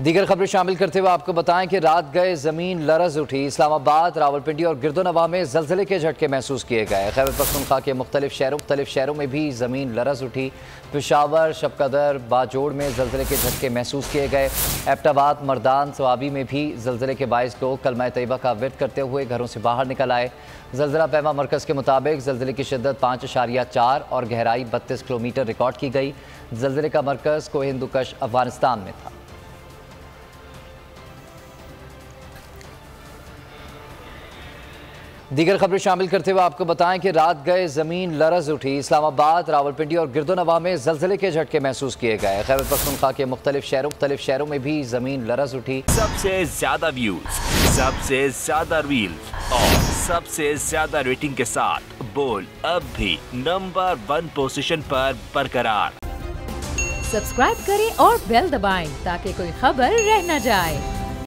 दीगर खबरें शामिल करते हुए आपको बताएं कि रात गए जमीन लरज उठी। इस्लामाबाद, रावलपिंडी और गिरदोनवा में जलजले के झटके महसूस किए गए। खैबर पख्तूनख्वा के मुख्तलिफ शहरों में भी जमीन लरज उठी। पेशावर, शबकदर, बाजोड़ में जलजले के झटके महसूस किए गए। एबटाबाद, मर्दान, सवाबी में भी जलजले के बाइस लोग कलमा तैयबा का विर्द करते हुए घरों से बाहर निकल आए। जलजला पैमा मरकज़ के मुताबिक जलजले की शिद्दत 5.4 और गहराई 32 किलोमीटर रिकॉर्ड की गई। जलजले का मरकज़ कोह हिंदुकश अफगानिस्तान में था। दीगर खबरें शामिल करते हुए आपको बताएं कि रात गए जमीन लरज उठी। इस्लामाबाद, रावलपिंडी और गिरदोनवा में जलजले के झटके महसूस किए गए। खैबर पख्तूनख्वा के मुख्तलिफ शहरों में भी जमीन लरज उठी। सबसे ज्यादा व्यूज, सबसे ज्यादा रील्स और सबसे ज्यादा रेटिंग के साथ बोल अब भी नंबर 1 पोजीशन पर बरकरार। सब्सक्राइब करें और बेल दबाएं ताकि कोई खबर रह न जाए।